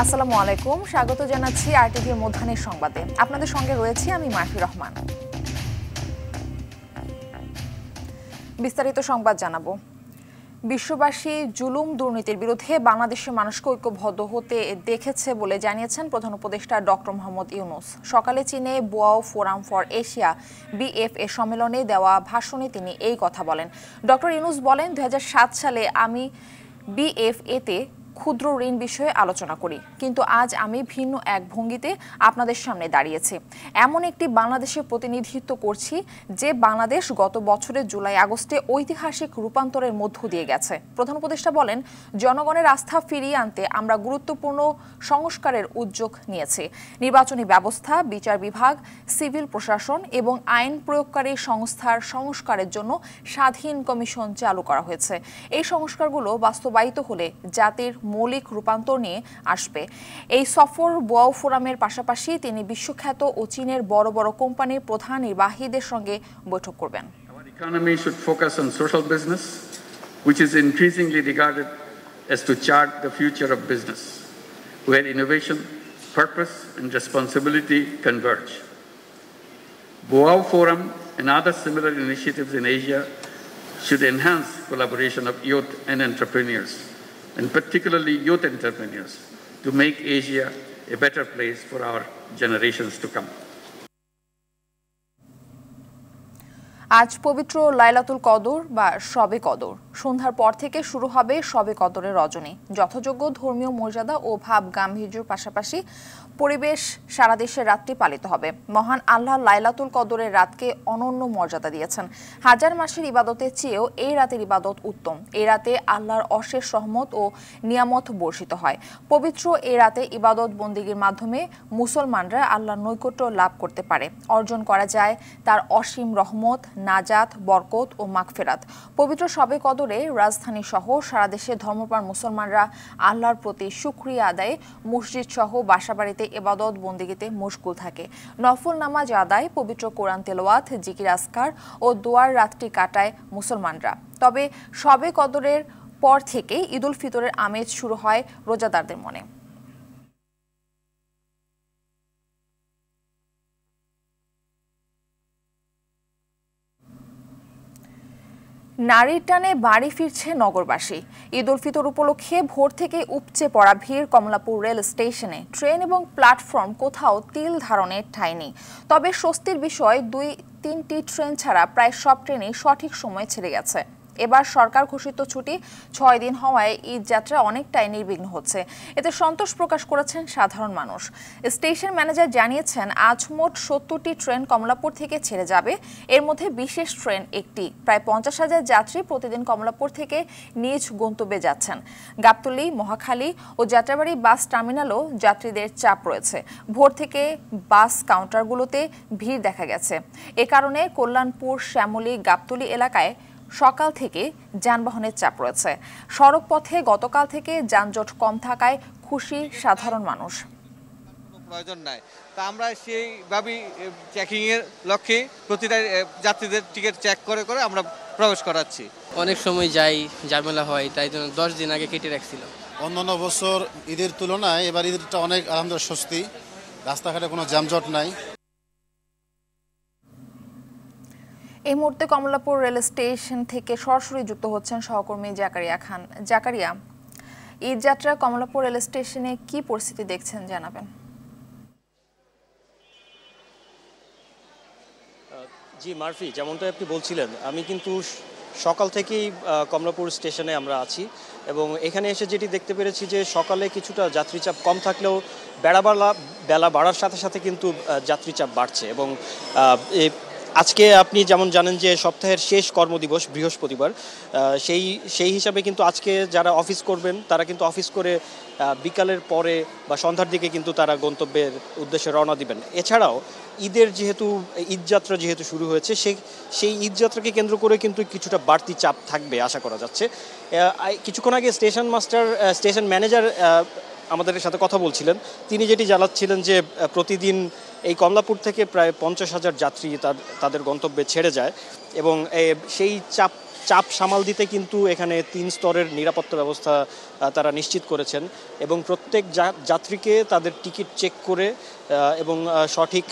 আসসালামু আলাইকুম, স্বাগত জানাচ্ছি আরটিভির মধ্যাহ্নের সংবাদে। আপনাদের সঙ্গে রয়েছি আমি মাহি রহমান। বিস্তারিত সংবাদ জানাবো। বিশ্ববাসী জুলুম দুর্নীতির বিরুদ্ধে বাংলাদেশের মানুষকে ঐক্যবদ্ধ হতে দেখেছে বলে জানিয়েছেন প্রধান উপদেষ্টা ডক্টর মোহাম্মদ ইউনূস। সকালে চীনে Boao forum for Asia BFA সম্মেলনে দেওয়া ভাষণে তিনি এই কথা বলেন। ডক্টর ইউনূস বলেন, 2007 সালে আমি BFA-তে ক্ষুদ্র ঋণ বিষয়ে আলোচনা করি, কিন্তু আজ আমি ভিন্ন এক ভঙ্গিতে আপনাদের সামনে দাঁড়িয়েছি। এমন একটি বাংলাদেশের প্রতিনিধিত্ব করছি যে বাংলাদেশ গত বছরের জুলাই আগস্টে ঐতিহাসিক রূপান্তরের মধ্য দিয়ে গেছে। প্রধান উপদেষ্টা বলেন, জনগণের আস্থা ফিরিয়ে আনতে আমরা গুরুত্বপূর্ণ সংস্কারের উদ্যোগ নিয়েছি। নির্বাচনী ব্যবস্থা, বিচার বিভাগ, সিভিল প্রশাসন এবং আইন প্রয়োগকারী সংস্থার সংস্কারের জন্য স্বাধীন কমিশন চালু করা হয়েছে। এই সংস্কারগুলো বাস্তবায়িত হলে জাতির মৌলিক রূপান্তর নিয়ে আসবে। এই সফর বোয়াও ফোরামের পাশাপাশি তিনি বিশ্বখ্যাত ও চীনের বড় বড় কোম্পানির প্রধান নির্বাহীদের সঙ্গে বৈঠক করবেন। Our economy should focus on social business, which is increasingly regarded as to chart the future of business, where innovation, purpose, and responsibility converge. Boao Forum and other similar initiatives in Asia should enhance collaboration of youth and entrepreneurs, and particularly youth entrepreneurs, to make Asia a better place for our generations to come. আজ পবিত্র লাইলাতুল কদর বা শবে কদর। সন্ধ্যার পর থেকে শুরু হবে শবে কদরের রজনী। যথাযোগ্য ধর্মীয় মর্যাদা ও ভাব গাম্ভীর্যের পাশাপাশি পরিবেশ সারা দেশে রাতটি পালিত হবে। মহান আল্লাহ লাইলাতুল কদরের রাতকে অনন্য মর্যাদা দিয়েছেন। হাজার মাসের ইবাদতের চেয়েও এই রাতের ইবাদত উত্তম। এই রাতে আল্লাহর অশেষ রহমত ও নিয়ামত বর্ষিত হয়। পবিত্র এই রাতে ইবাদত বন্দিগির মাধ্যমে মুসলমানরা আল্লাহর নৈকট্য লাভ করতে পারে। অর্জন করা যায় তার অসীম রহমত, নাজাত, বরকত ও মাগফিরাত। পবিত্র শবে কদরে রাজধানী সহ সারা দেশে ধর্মপ্রাণ মুসলমানরা আল্লাহর প্রতি শুকরিয়া আদায়ে মসজিদ সহ বাসাবাড়িতে ইবাদত বন্দেগীতে মশগুল থাকে। নফল নামাজ আদায়, পবিত্র কোরআন তেলাওয়াত, জিকির আজকার ও দোয়ার রাতটি কাটায় মুসলমানরা। তবে শবে কদরের পর থেকে ঈদুল ফিতরের আমেজ শুরু হয় রোজাদারদের মনে। নারীর টানে বাড়ি ফিরছে নগরবাসী। ঈদুল ফিতর উপলক্ষে ভোর থেকে উপচে পড়া ভিড় কমলাপুর রেল স্টেশনে। ট্রেন এবং প্ল্যাটফর্ম কোথাও তিল ধারণের ঠাঁই নেই। তবে স্বস্তির বিষয়, 2-3টি ট্রেন ছাড়া প্রায় সব ট্রেনই সঠিক সময়ে ছেড়ে গেছে। এবার সরকার ঘোষিত ছুটি 6 দিন হওয়ায় ঈদ যাত্রা অনেকটাই নির্বিঘ্ন হচ্ছে। এতে সন্তোষ প্রকাশ করেছেন সাধারণ মানুষ। স্টেশন ম্যানেজার জানিয়েছেন, আজ মোট 70টি ট্রেন কমলাপুর থেকে ছেড়ে যাবে। এর মধ্যে বিশেষ ট্রেন একটি। প্রায় 50,000 যাত্রী প্রতিদিন কমলাপুর থেকে নিজ গন্তব্যে যাচ্ছেন। গাবতলী, মহাখালী ও যাত্রাবাড়ি বাস টার্মিনালও যাত্রীদের চাপ রয়েছে। ভোর থেকে বাস কাউন্টারগুলোতে ভিড় দেখা গেছে। এ কারণে কল্যাণপুর, শ্যামলী, গাবতলী এলাকায় সকাল থেকে যানবাহনের চাপ রয়েছে। সড়ক পথে গতকাল থেকে যানজট কম থাকায় খুশি সাধারণ মানুষ। প্রয়োজন নাই, তা আমরা সেইভাবেই চেকিং এর লক্ষ্যে প্রতিটা যাত্রীদের টিকিট চেক করে করে আমরা প্রবেশ করাচ্ছি। অনেক সময় যাই, ঝামেলা হয়, তাই জন্য 10 দিন আগে কেটে রাখছিল। অন্যান্য বছর ঈদের তুলনায় এবার ঈদটা অনেক আরামদায়ক, স্বস্তি, রাস্তাঘাটে কোনো যানজট নাই। এই মুহূর্তে কমলাপুর রেল স্টেশন থেকে সরাসরি যুক্ত হচ্ছেন সহকর্মী জাকারিয়া খান। জাকারিয়া, ঈদ যাত্রা কমলাপুর রেল স্টেশনে কি পরিস্থিতি দেখছেন জানাবেন। জি মারফি, যেমনটাই আপনি বলছিলেন, আমি কিন্তু সকাল থেকেই কমলাপুর স্টেশনে আমরা আছি এবং এখানে এসে যেটি দেখতে পেরেছি যে সকালে কিছুটা যাত্রীচাপ কম থাকলেও বেলা বাড়ার সাথে সাথে কিন্তু যাত্রীচাপ বাড়ছে। এবং আজকে আপনি যেমন জানেন যে সপ্তাহের শেষ কর্মদিবস বৃহস্পতিবার, সেই হিসাবে কিন্তু আজকে যারা অফিস করবেন তারা কিন্তু অফিস করে বিকালের পরে বা সন্ধ্যার দিকে কিন্তু তারা গন্তব্যের উদ্দেশ্যে রওনা দিবেন। এছাড়াও ঈদযাত্রা যেহেতু শুরু হয়েছে, সেই ঈদযাত্রাকে কেন্দ্র করে কিন্তু কিছুটা বাড়তি চাপ থাকবে আশা করা যাচ্ছে। কিছুক্ষণ আগে স্টেশন ম্যানেজার আমাদের সাথে কথা বলছিলেন। তিনি যেটি জানাচ্ছিলেন যে প্রতিদিন এই কমলাপুর থেকে প্রায় 50,000 যাত্রী তাদের গন্তব্যে ছেড়ে যায় এবং সেই চাপ চাপ সামাল দিতে কিন্তু এখানে 3 স্তরের নিরাপত্তা ব্যবস্থা তারা নিশ্চিত করেছেন এবং প্রত্যেক যাত্রীকে তাদের টিকিট চেক করে এবং সঠিক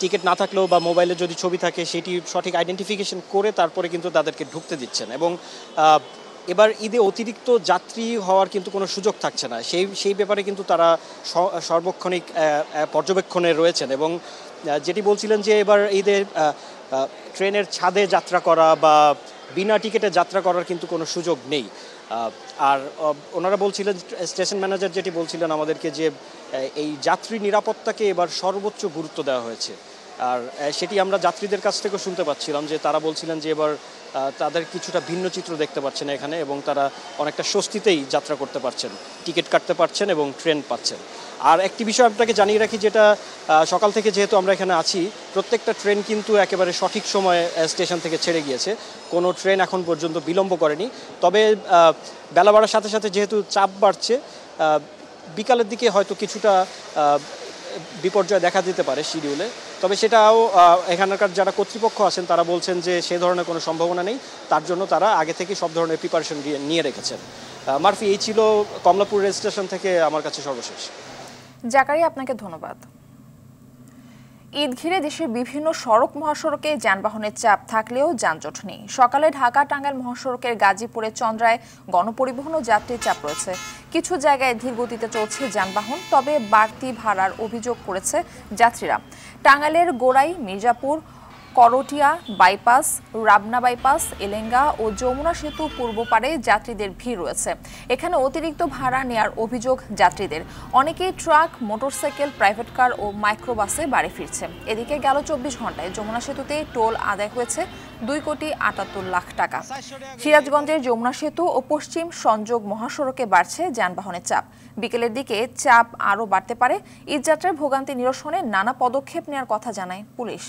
টিকিট না থাকলেও বা মোবাইলে যদি ছবি থাকে সেটি সঠিক আইডেন্টিফিকেশন করে তারপরে কিন্তু তাদেরকে ঢুকতে দিচ্ছেন এবং এবার ঈদে অতিরিক্ত যাত্রী হওয়ার কিন্তু কোনো সুযোগ থাকছে না সেই ব্যাপারে কিন্তু তারা সার্বক্ষণিক পর্যবেক্ষণে রয়েছেন এবং যেটি বলছিলেন যে এবার ঈদের ট্রেনের ছাদে যাত্রা করা বা বিনা টিকিটে যাত্রা করার কিন্তু কোনো সুযোগ নেই। আর ওনারা বলছিলেন, স্টেশন ম্যানেজার যেটি বলছিলেন আমাদেরকে, যে এই যাত্রী নিরাপত্তাকে এবার সর্বোচ্চ গুরুত্ব দেওয়া হয়েছে। আর সেটি আমরা যাত্রীদের কাছ থেকেও শুনতে পাচ্ছিলাম যে তারা বলছিলেন যে এবার তাদের কিছুটা ভিন্ন চিত্র দেখতে পাচ্ছেন এখানে এবং তারা অনেকটা স্বস্তিতেই যাত্রা করতে পারছেন, টিকিট কাটতে পারছেন এবং ট্রেন পাচ্ছেন। আর একটি বিষয় আপনাকে জানিয়ে রাখি, যেটা সকাল থেকে যেহেতু আমরা এখানে আছি, প্রত্যেকটা ট্রেন কিন্তু একেবারে সঠিক সময়ে স্টেশন থেকে ছেড়ে গিয়েছে, কোনো ট্রেন এখন পর্যন্ত বিলম্ব করেনি। তবে বেলা বাড়ার সাথে সাথে যেহেতু চাপ বাড়ছে, বিকালের দিকে হয়তো কিছুটা বিপর্যয় দেখা দিতে পারে শিডিউলে, তবে সেটাও এখানকার যারা কর্তৃপক্ষ আছেন তারা বলছেন যে সে ধরনের কোনো সম্ভাবনা নেই, তার জন্য তারা আগে থেকে সব ধরনের প্রিপারেশন নিয়ে রেখেছেন। মারফি, এই ছিল কমলাপুর রেল স্টেশন থেকে আমার কাছে সর্বশেষ। জাকারিয়া, আপনাকে ধন্যবাদ। ঈদ ঘিরে দেশের বিভিন্ন সড়ক মহাসড়কে যানবাহনের চাপ থাকলেও যানজট নেই। সকালে ঢাকা টাঙ্গাইল মহাসড়কের গাজীপুরের চন্দ্রায় গণপরিবহন ও যাত্রীর চাপ রয়েছে। কিছু জায়গায় ধীর গতিতে চলছে যানবাহন, তবে বাড়তি ভাড়ার অভিযোগ করেছে যাত্রীরা। টাঙ্গাইলের গোড়াই, মির্জাপুর, করটিয়া বাইপাস, রাবনা বাইপাস, এলেঙ্গা ও যমুনা সেতু পূর্ব পারে যাত্রীদের ভিড় রয়েছে। এখানে অতিরিক্ত ভাড়া নেয়ার অভিযোগ যাত্রীদের। অনেকেই ট্রাক, মোটরসাইকেল, প্রাইভেট কার ও মাইক্রোবাসে বাড়ি ফিরছে। এদিকে গেল 24 ঘন্টায় যমুনা সেতুতে টোল আদায় হয়েছে 2,78,00,000 টাকা। সিরাজগঞ্জের যমুনা সেতু ও পশ্চিম সংযোগ মহাসড়কে বাড়ছে যানবাহনের চাপ। বিকেলের দিকে চাপ আরও বাড়তে পারে। ঈদযাত্রার ভোগান্তি নিরসনে নানা পদক্ষেপ নেওয়ার কথা জানায় পুলিশ।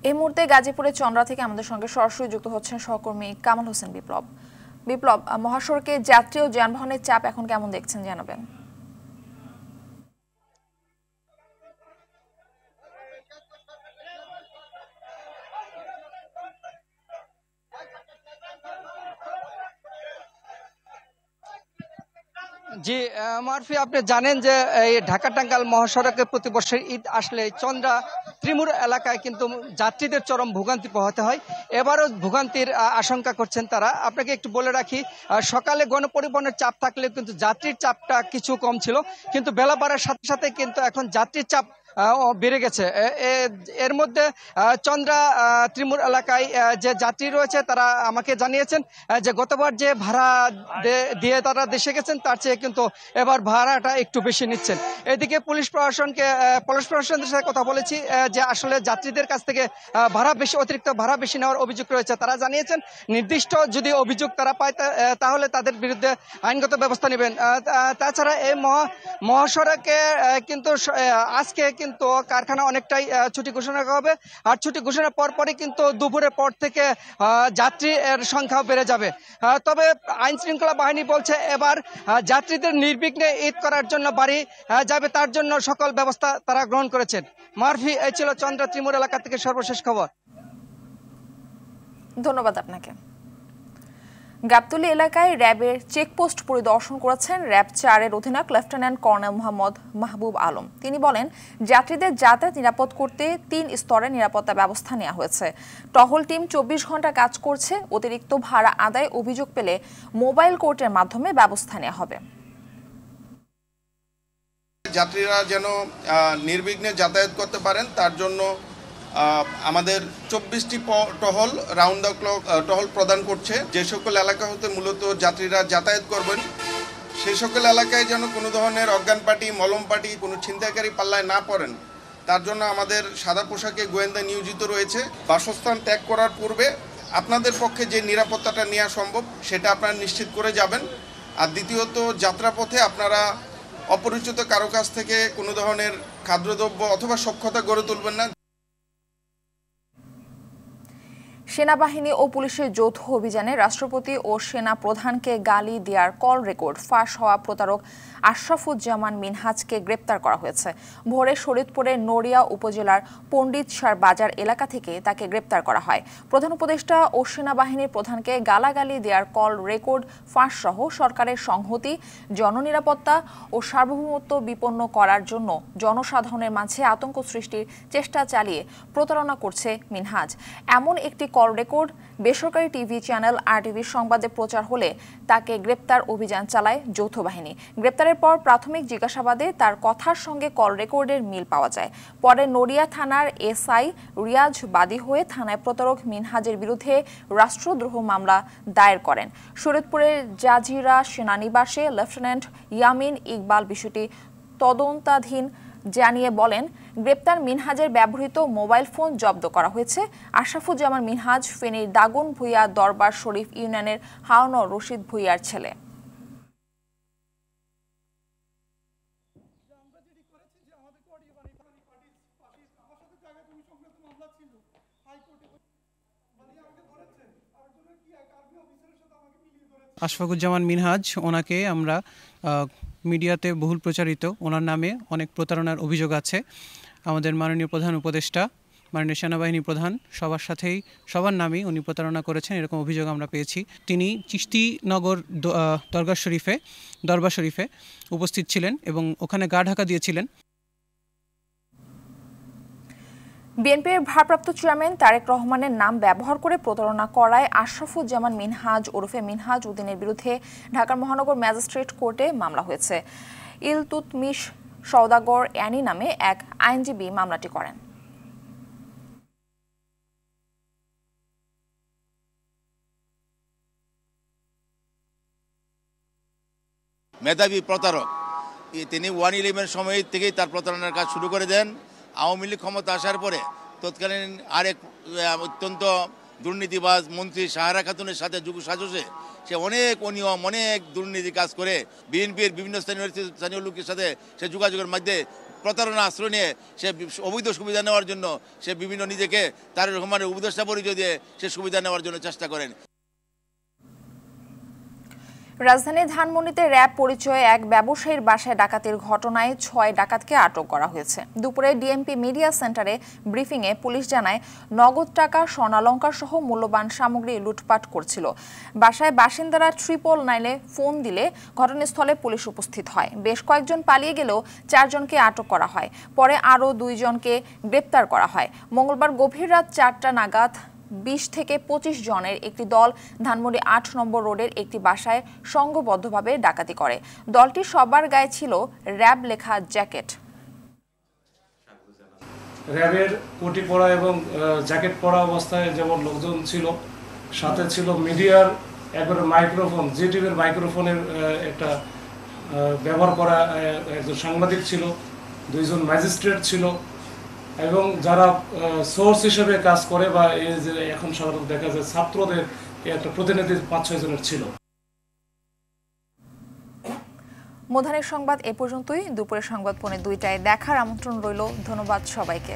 এই মুহূর্তে গাজীপুরের চন্দ্রা থেকে আমাদের সঙ্গে সরাসরি যুক্ত হচ্ছেন সহকর্মী কামাল হোসেন বিপ্লব। বিপ্লব, মহাসড়কে যাত্রী ও যানবাহনের চাপ এখন কেমন দেখছেন জানাবেন? জি মারফি, আপনি জানেন যে এই ঢাকা টাঙ্গাইল মহাসড়কে প্রতি বছর ঈদ আসলে চন্দ্রা ত্রিমুর এলাকায় কিন্তু যাত্রীদের চরম ভোগান্তি পোহাতে হয়। এবারও ভোগান্তির আশঙ্কা করছেন তারা। আপনাকে একটু বলে রাখি, সকালে গণপরিবহনের চাপ থাকলে কিন্তু যাত্রীর চাপটা কিছু কম ছিল, কিন্তু বেলা বাড়ার সাথে সাথে কিন্তু এখন যাত্রীর চাপ বেড়ে গেছে। এর মধ্যে চন্দ্রা ত্রিমুর এলাকায় যে যাত্রী রয়েছে তারা আমাকে জানিয়েছেন যে গতবার যে ভাড়া দিয়ে তারা দেশে গেছেন তার চেয়ে কিন্তু এবার ভাড়াটা একটু বেশি নিচ্ছেন। এদিকে পুলিশ প্রশাসনের সাথে কথা বলেছি যে আসলে যাত্রীদের কাছ থেকে অতিরিক্ত ভাড়া বেশি নেওয়ার অভিযোগ রয়েছে। তারা জানিয়েছেন নির্দিষ্ট যদি অভিযোগ তারা পায় তাহলে তাদের বিরুদ্ধে আইনগত ব্যবস্থা নেবেন। তাছাড়া এই মহাসড়কে কিন্তু আজকে কিন্তু কারখানা অনেকটাই ছুটি ঘোষণা করা হবে, আর ছুটি ঘোষণার পরপরই কিন্তু দুপুরের পর থেকে যাত্রীর সংখ্যা বেড়ে যাবে। তবে আইন শৃঙ্খলা বাহিনী বলছে এবার যাত্রীদের নির্বিঘ্নে ঈদ করার জন্য বাড়ি যাবে, তার জন্য সকল ব্যবস্থা তারা গ্রহণ করেছেন। মারফি, এই ছিল চন্দ্রা ত্রিমুর এলাকা থেকে সর্বশেষ খবর। ধন্যবাদ আপনাকে। গাবতলী এলাকায় র্যাবের চেকপোস্ট পরিদর্শন করেছেন র্যাব 4-এর অধিনায়ক লেফটেন্যান্ট কর্নেল মোহাম্মদ মাহবুব আলম। তিনি বলেন, যাত্রীদের যাতায়াত নিরাপদ করতে 3 স্তরে নিরাপত্তা ব্যবস্থা নেওয়া হয়েছে। টহল টিম 24 ঘন্টা কাজ করছে। অতিরিক্ত ভাড়া আদায় অভিযোগ পেলে মোবাইল কোর্টের মাধ্যমে ব্যবস্থা নেওয়া হবে। যাত্রীরা যেন নির্বিঘ্নে যাতায়াত করতে পারেন তার জন্য আমাদের 24টি টহল রাউন্ড দ্য ক্লক টহল প্রদান করছে। যে সকল এলাকা হতে মূলত যাত্রীরা যাতায়াত করবেন সেই সকল এলাকায় যেন কোনো ধরনের অজ্ঞান পার্টি, মলম পার্টি, কোনো ছিনতাইকারী পাল্লায় না পড়েন তার জন্য আমাদের সাদা পোশাকে গোয়েন্দা নিয়োজিত রয়েছে। বাসস্থান ত্যাগ করার পূর্বে আপনাদের পক্ষে যে নিরাপত্তাটা নেওয়া সম্ভব সেটা আপনারা নিশ্চিত করে যাবেন। আর দ্বিতীয়ত, যাত্রাপথে আপনারা অপরিচিত কারো কাছ থেকে কোনো ধরনের খাদ্যদ্রব্য অথবা সখ্যতা গড়ে তুলবেন না। সেনাবাহিনী ও পুলিশের যৌথ অভিযানে রাষ্ট্রপতি ও সেনা প্রধানকে গালি দেওয়ার কল রেকর্ড ফাঁস হওয়া প্রতারক আশরাফুজ্জামান মিনহাজকে গ্রেপ্তার করা হয়েছে। ভোরে শরীয়তপুরের নড়িয়া উপজেলার পণ্ডিত সার বাজার এলাকা থেকে তাকে গ্রেপ্তার করা হয়। প্রধান উপদেষ্টা ও সেনাবাহিনীর প্রধানকে গালাগালি দেওয়ার কল রেকর্ড ফাঁস সহ সরকারের সংহতি, জননিরাপত্তা ও সার্বভৌমত্ব বিপন্ন করার জন্য জনসাধারণের মাঝে আতঙ্ক সৃষ্টির চেষ্টা চালিয়ে প্রতারণা করছে মিনহাজ। এমন একটি কল রেকর্ড বেসরকারি টিভি চ্যানেল RTVর সংবাদে প্রচার হলে তাকে গ্রেপ্তার অভিযান চালায় যৌথ বাহিনী। গ্রেপ্তারের পর প্রাথমিক জিজ্ঞাসাবাদে তার কথার সঙ্গে কল রেকর্ডের মিল পাওয়া যায়। পরে নড়িয়া থানার SI রিয়াজ বাদী হয়ে থানায় প্রতারক মিনহাজের বিরুদ্ধে রাষ্ট্রদ্রোহ মামলা দায়ের করেন। শরীয়তপুরের জাজিরা সেনানিবাসে লেফটেন্যান্ট ইয়ামিন ইকবাল বিষয়টি তদন্তাধীন জানিয়ে বলেন, গ্রেপ্তার মিনহাজের ব্যবহৃত মোবাইল ফোন জব্দ করা হয়েছে। আশরাফুজ্জামান মিনহাজ ফেনীর দাগন ভূঁইয়া দরবার শরীফ ইউনিয়নের হারুন রশিদ ভূঁইয়ার ছেলে। আশরাফুজ্জামান মিনহাজ, ওনাকে আমরা মিডিয়াতে বহুল প্রচারিত, ওনার নামে অনেক প্রতারণার অভিযোগ আছে। আমাদের মাননীয় প্রধান উপদেষ্টা, মাননীয় সেনাবাহিনী প্রধান সবার নামেই উনি প্রতারণা করেছেন, এরকম অভিযোগ আমরা পেয়েছি। তিনি চিশতিনগর দরবার শরীফে উপস্থিত ছিলেন এবং ওখানে গা ঢাকা দিয়েছিলেন। বিএনপির ভারপ্রাপ্ত চেয়ারম্যান তারেক রহমানের নাম ব্যবহার করে প্রতারণা করায় আশরাফুজ্জামান মিনহাজ ওরফে মিনহাজ উদ্দিনের বিরুদ্ধে ঢাকার মহানগর ম্যাজিস্ট্রেট কোর্টে মামলা হয়েছে। ইলতুৎমিশ সওদাগর অ্যানি নামে এক আইনজীবী মামলাটি করেন। মেধাবী প্রতারক, তিনি 111 সময় থেকেই তার প্রতারণার কাজ শুরু করে দেন। আওয়ামী লীগ ক্ষমতা আসার পরে তৎকালীন আরেক অত্যন্ত দুর্নীতিবাজ মন্ত্রী সাহারা খাতুনের সাথে যুগ সাজসে সে অনেক অনিয়ম, অনেক দুর্নীতি কাজ করে বিএনপির বিভিন্ন স্থানীয় লোকের সাথে সে যোগাযোগের মধ্যে প্রতারণা আশ্রয় নিয়ে সে অবৈধ সুবিধা নেওয়ার জন্য সে বিভিন্ন নিজেকে তারেক রহমানের উপদেষ্টা পরিচয় দিয়ে সে সুবিধা নেওয়ার জন্য চেষ্টা করেন। রাজধানীর ধানমন্ডিতে র্যাব পরিচয়ে এক ব্যবসায়ীর বাসায় ডাকাতির ঘটনায় 6 ডাকাতকে আটক করা হয়েছে। দুপুরে ডিএমপি মিডিয়া সেন্টারে ব্রিফিংয়ে পুলিশ জানায়, নগদ টাকা, স্বর্ণালংকার সহ মূল্যবান সামগ্রী লুটপাট করছিল। বাসায় বাসিন্দারা 999-এ ফোন দিলে ঘটনাস্থলে পুলিশ উপস্থিত হয়। বেশ কয়েকজন পালিয়ে গেলেও 4 জনকে আটক করা হয়। পরে আরও 2 জনকে গ্রেপ্তার করা হয়। মঙ্গলবার গভীর রাত 4টা নাগাদ 20 থেকে 25 জনের একটি দল ধানমন্ডি 8 নম্বর রোডের একটি বাসায় সংঘবদ্ধভাবে ডাকাতি করে। দলটি সবার গায়ে ছিল র্যাব লেখা জ্যাকেট। র্যাবের কোটি পরা এবং জ্যাকেট পরা অবস্থায় যেমন লোকজন ছিল, সাথে ছিল মিডিয়ার একবারে মাইক্রোফোন, জিটিভির মাইক্রোফোনের একটা ব্যবহার করা একজন সাংবাদিক ছিল, 2 জন ম্যাজিস্ট্রেট ছিল এবং যারা সোর্স হিসেবে কাজ করে বা এই যে এখন সাধারণত দেখা যায় ছাত্রদের একটা প্রতিনিধি 5-6 জনের ছিল। মধ্যাহ্নের সংবাদ এ পর্যন্তই। দুপুরের সংবাদ 2:15 দেখার আমন্ত্রণ রইল। ধন্যবাদ সবাইকে।